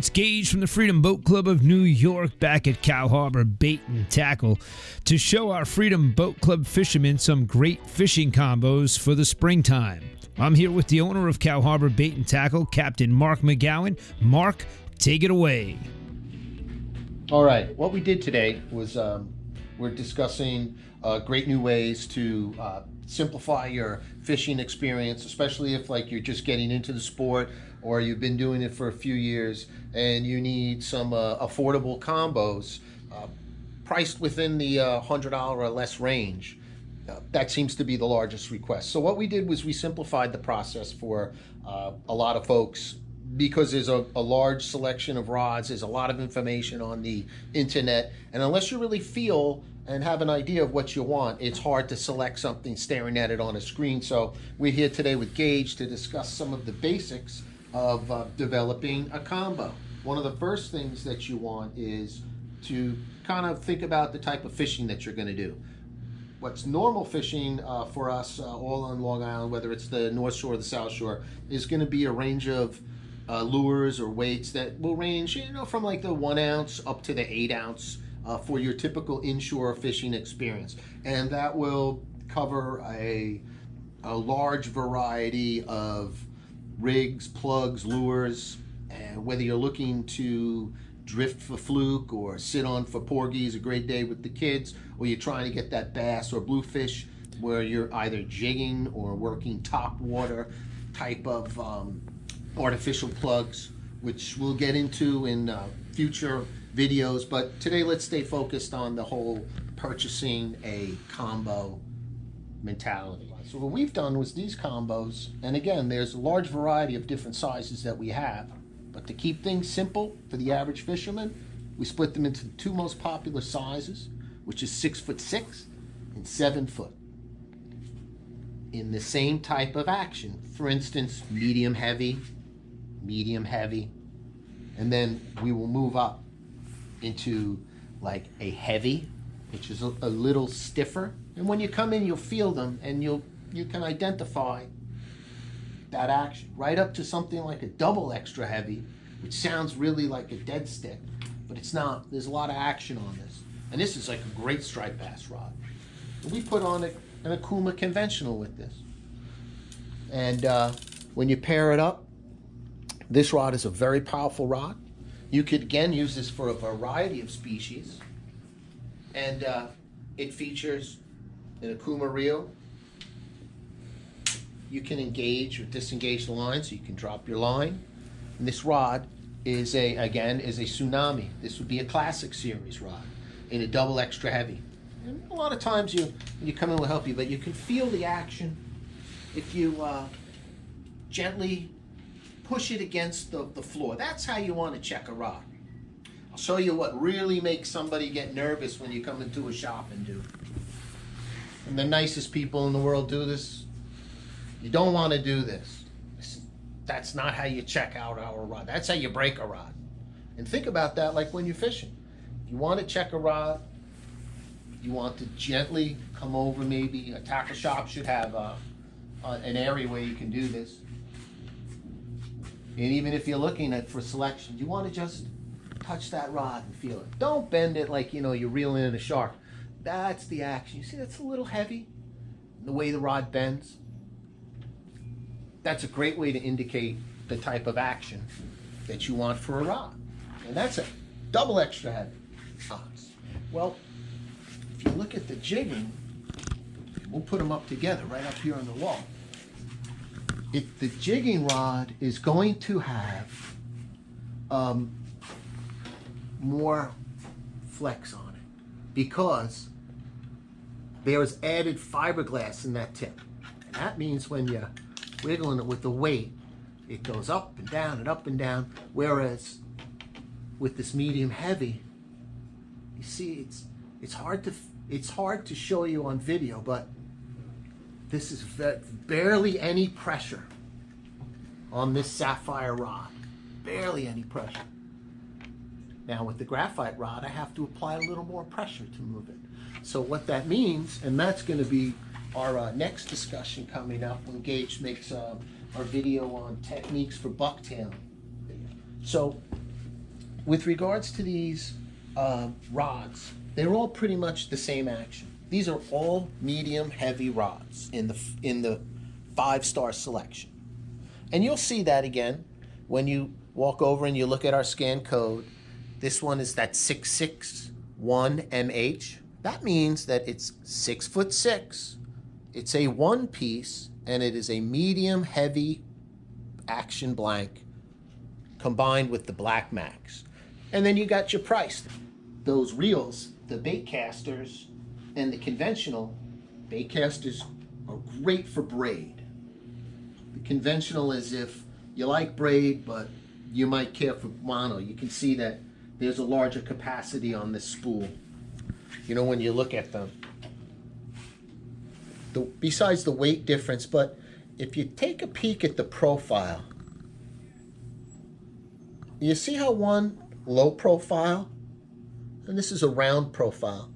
It's Gage from the Freedom Boat Club of New York back at Cow Harbor Bait and Tackle to show our Freedom Boat Club fishermen some great fishing combos for the springtime. I'm here with the owner of Cow Harbor Bait and Tackle, Captain Mark McGowan. Mark, take it away. All right, what we did today was we're discussing great new ways to simplify your fishing experience, especially if like you're just getting into the sport or you've been doing it for a few years and you need some affordable combos priced within the $100 or less range. That seems to be the largest request. So what we did was we simplified the process for a lot of folks because there's a large selection of rods, there's a lot of information on the internet, and unless you really feel and have an idea of what you want, it's hard to select something staring at it on a screen. So we're here today with Gage to discuss some of the basics of developing a combo. One of the first things that you want is to kind of think about the type of fishing that you're going to do. What's normal fishing for us all on Long Island, whether it's the North Shore or the South Shore, is going to be a range of lures or weights that will range, from like the 1 ounce up to the 8 ounce for your typical inshore fishing experience. And that will cover a large variety of rigs, plugs, lures, and whether you're looking to drift for fluke or sit on for porgies, a great day with the kids, or you're trying to get that bass or bluefish where you're either jigging or working top water type of artificial plugs, which we'll get into in future videos. But today let's stay focused on the whole purchasing a combo mentality. So what we've done was these combos, and again, there's a large variety of different sizes that we have, but to keep things simple for the average fisherman, we split them into the two most popular sizes, which is 6'6" and 7 foot, in the same type of action. For instance, medium heavy, and then we will move up into like a heavy, which is a little stiffer. And when you come in, you'll feel them and you can identify that action, right up to something like a double extra heavy, which sounds really like a dead stick, but it's not. There's a lot of action on this. And this is like a great striped bass rod. And we put on an Okuma conventional with this. And when you pair it up, this rod is a very powerful rod. You could again use this for a variety of species. And it features an Okuma reel. You can engage or disengage the line, so you can drop your line. And this rod is a Tsunami. This would be a classic series rod in a double extra heavy. And a lot of times you come in will help you, but you can feel the action if you gently push it against the floor. That's how you want to check a rod. I'll show you what really makes somebody get nervous when you come into a shop and do. And the nicest people in the world do this. You don't want to do this. That's not how you check out our rod. That's how you break a rod. And think about that like when you're fishing. If you want to check a rod, you want to gently come over. Maybe a tackle shop should have an area where you can do this. And even if you're looking at for selection, you want to just touch that rod and feel it. Don't bend it like you're reeling in a shark. That's the action. You see that's a little heavy, the way the rod bends. That's a great way to indicate the type of action that you want for a rod. And that's a double extra heavy. Well, if you look at the jigging, we'll put them up together right up here on the wall. The jigging rod is going to have more flex on it because there's added fiberglass in that tip. And that means when you're wiggling it with the weight, it goes up and down and up and down. Whereas with this medium heavy, you see it's hard to show you on video, but this is barely any pressure on this sapphire rod. Barely any pressure. Now with the graphite rod, I have to apply a little more pressure to move it. So what that means, and that's going to be our next discussion coming up when Gage makes our video on techniques for bucktail. So with regards to these rods, they're all pretty much the same action. These are all medium heavy rods in the 5-star selection. And you'll see that again when you walk over and you look at our scan code. This one is that 661MH. That means that it's 6'6". It's a one piece and it is a medium heavy action blank combined with the Black Max. And then you got your price. Those reels, the Baitcasters and the conventional, Baitcasters are great for braid. The conventional is if you like braid, but you might care for mono. You can see that there's a larger capacity on this spool. You know, when you look at them, besides the weight difference, but if you take a peek at the profile, you see how one low profile, and this is a round profile.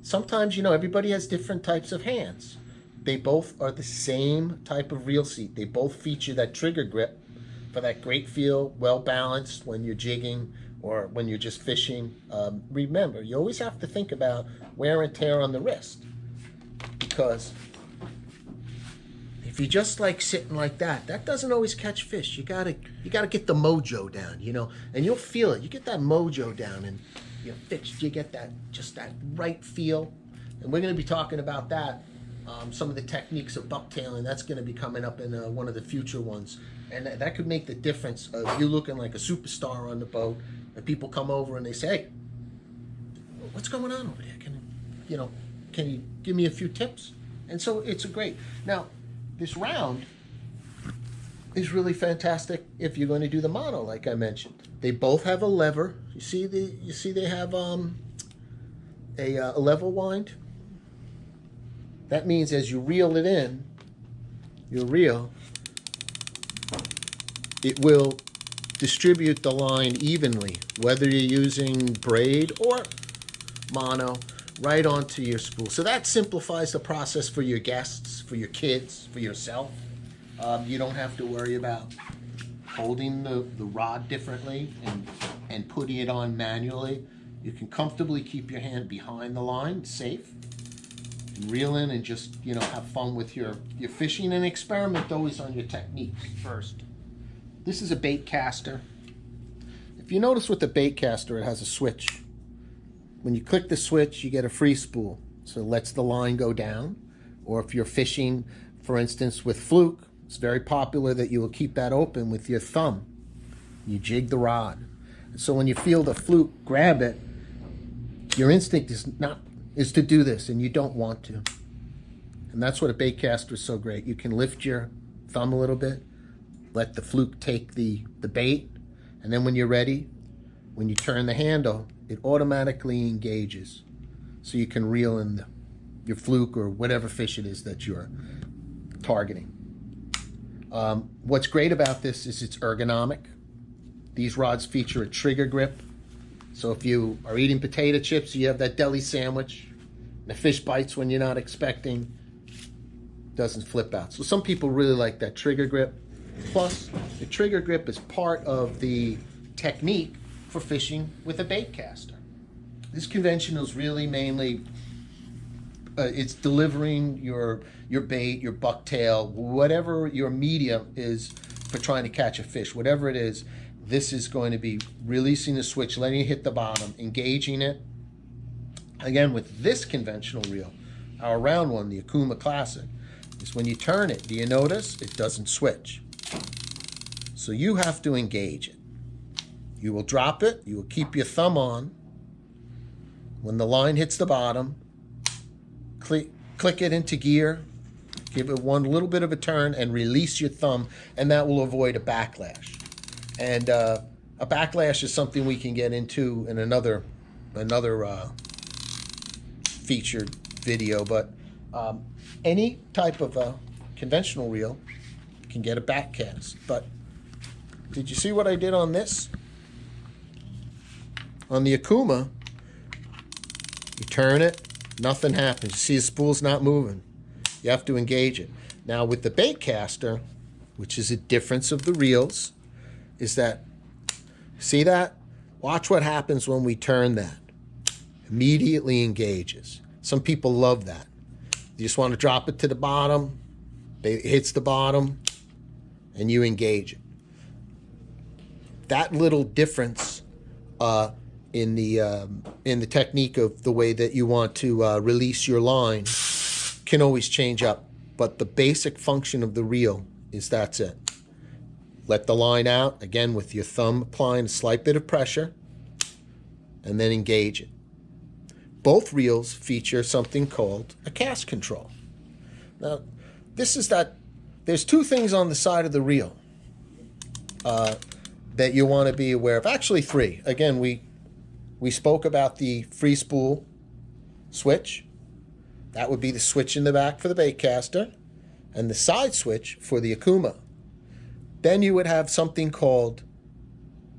Sometimes, you know, everybody has different types of hands. They both are the same type of reel seat. They both feature that trigger grip for that great feel, well balanced when you're jigging or when you're just fishing. Remember, you always have to think about wear and tear on the wrist, because if you just like sitting like that, that doesn't always catch fish. You gotta get the mojo down, you know, and you'll feel it. You get that mojo down, and you get that right feel. And we're gonna be talking about that. Some of the techniques of bucktailing, that's going to be coming up in one of the future ones, and that could make the difference of you looking like a superstar on the boat, and people come over and they say, "Hey, what's going on over there? Can you give me a few tips?" And so it's a great. Now, this round is really fantastic if you're going to do the mono, like I mentioned. They both have a lever. You see they have a level wind. That means as you reel it in, your reel, it will distribute the line evenly, whether you're using braid or mono, right onto your spool. So that simplifies the process for your guests, for your kids, for yourself. You don't have to worry about holding the rod differently and putting it on manually. You can comfortably keep your hand behind the line, safe. Reel in and just, you know, have fun with your fishing, and experiment always on your techniques first. This is a Baitcaster. If you notice with the Baitcaster, it has a switch. When you click the switch, you get a free spool. So it lets the line go down. Or if you're fishing, for instance, with fluke, it's very popular that you will keep that open with your thumb. You jig the rod. So when you feel the fluke grab it, your instinct is to do this, and you don't want to. And that's what a Baitcaster is so great. You can lift your thumb a little bit, let the fluke take the bait, and then when you're ready, when you turn the handle, it automatically engages. So you can reel in your fluke or whatever fish it is that you're targeting. What's great about this is it's ergonomic. These rods feature a trigger grip. So if you are eating potato chips, you have that deli sandwich, and the fish bites when you're not expecting, doesn't flip out. So some people really like that trigger grip. Plus, the trigger grip is part of the technique for fishing with a Baitcaster. This conventional is really mainly, it's delivering your bait, your bucktail, whatever your medium is for trying to catch a fish, whatever it is. This is going to be releasing the switch, letting it hit the bottom, engaging it. Again, with this conventional reel, our round one, the Okuma Classic, is when you turn it, do you notice? It doesn't switch. So you have to engage it. You will drop it, you will keep your thumb on. When the line hits the bottom, click it into gear, give it one little bit of a turn, and release your thumb, and that will avoid a backlash. And a backlash is something we can get into in another featured video, but any type of a conventional reel can get a backcast. But did you see what I did on this? On the Okuma, you turn it, nothing happens. You see the spool's not moving. You have to engage it. Now with the Baitcaster, which is a difference of the reels, is that, see that? Watch what happens when we turn that. Immediately engages. Some people love that. You just want to drop it to the bottom. It hits the bottom, and you engage it. That little difference in the technique of the way that you want to release your line can always change up. But the basic function of the reel is that's it. Let the line out, again with your thumb applying a slight bit of pressure, and then engage it. Both reels feature something called a cast control. Now, there's two things on the side of the reel that you want to be aware of. Actually, three. Again, we spoke about the free spool switch. That would be the switch in the back for the Baitcaster, and the side switch for the Okuma. Then you would have something called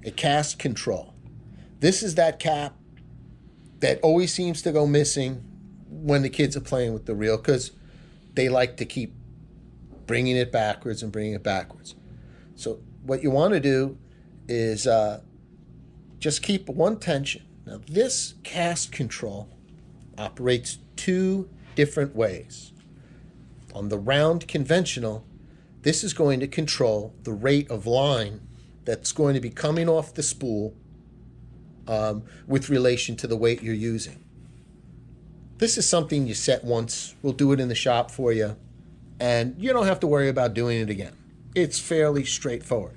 a cast control. This is that cap that always seems to go missing when the kids are playing with the reel because they like to keep bringing it backwards and bringing it backwards. So what you want to do is just keep one tension. Now this cast control operates two different ways. On the round conventional, this is going to control the rate of line that's going to be coming off the spool with relation to the weight you're using. This is something you set once. We'll do it in the shop for you, and you don't have to worry about doing it again. It's fairly straightforward.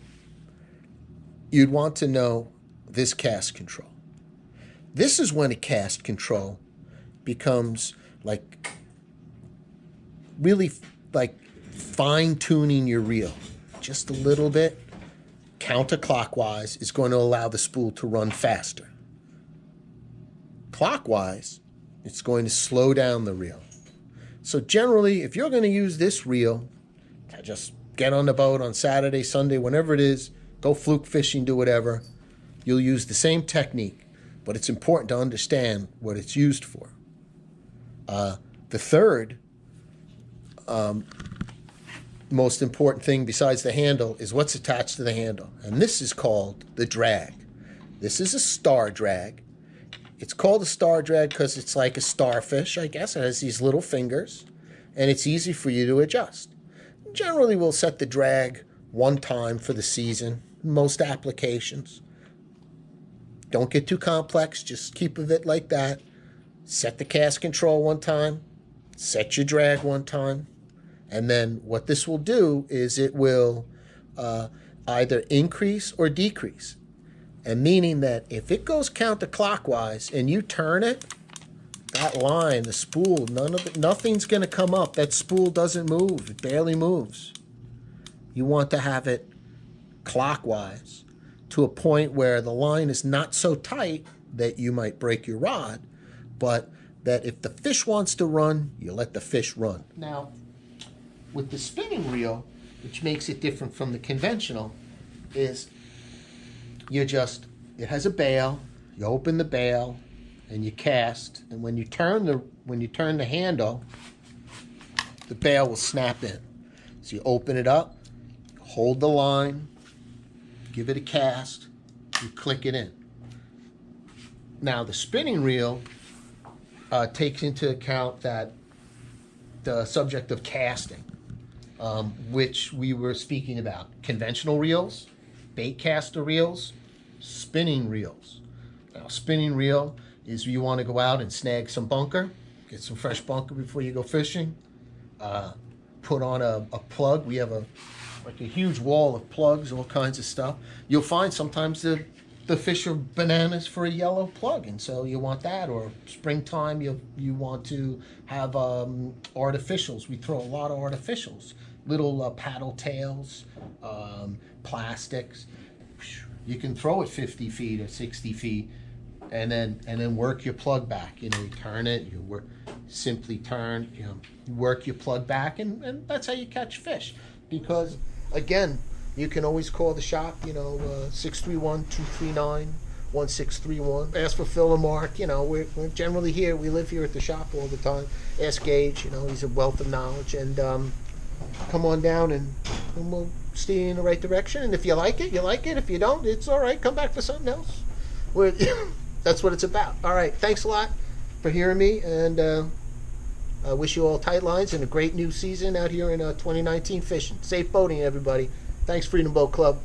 You'd want to know this cast control. This is when a cast control becomes really fine-tuning your reel just a little bit. Counterclockwise is going to allow the spool to run faster. Clockwise, it's going to slow down the reel. So generally, if you're going to use this reel to just get on the boat on Saturday, Sunday, whenever it is, go fluke fishing, do whatever, you'll use the same technique, but it's important to understand what it's used for. The third most important thing besides the handle is what's attached to the handle, and this is called the drag. This is a star drag. It's called a star drag because it's like a starfish, I guess. It has these little fingers, and it's easy for you to adjust. Generally, we'll set the drag one time for the season, most applications. Don't get too complex, just keep it like that. Set the cast control one time, set your drag one time, and then what this will do is it will either increase or decrease. And meaning that if it goes counterclockwise and you turn it, that line, the spool, nothing's going to come up. That spool doesn't move. It barely moves. You want to have it clockwise to a point where the line is not so tight that you might break your rod, but that if the fish wants to run, you let the fish run. Now, with the spinning reel, which makes it different from the conventional, is it has a bail, you open the bail, and you cast, and when you turn the handle, the bail will snap in. So you open it up, hold the line, give it a cast, you click it in. Now the spinning reel takes into account that the subject of casting, which we were speaking about. Conventional reels, Baitcaster reels, spinning reels. Now spinning reel is you want to go out and snag some bunker, get some fresh bunker before you go fishing, put on a plug. We have a huge wall of plugs, all kinds of stuff. You'll find sometimes the fish are bananas for a yellow plug, and so you want that. Or springtime, you want to have artificials. We throw a lot of artificials, little paddle tails, plastics. You can throw it 50 feet or 60 feet, and then work your plug back. You turn it, simply turn, you work your plug back, and that's how you catch fish. Because again, you can always call the shop, 631-239-1631. Ask for Phil or Mark. We're generally here. We live here at the shop all the time. Ask Gage. He's a wealth of knowledge. And come on down, and we'll steer you in the right direction. And if you like it, you like it. If you don't, it's all right. Come back for something else. we're that's what it's about. All right, thanks a lot for hearing me, and I wish you all tight lines and a great new season out here in 2019 fishing. Safe boating, everybody. Thanks, Freedom Boat Club.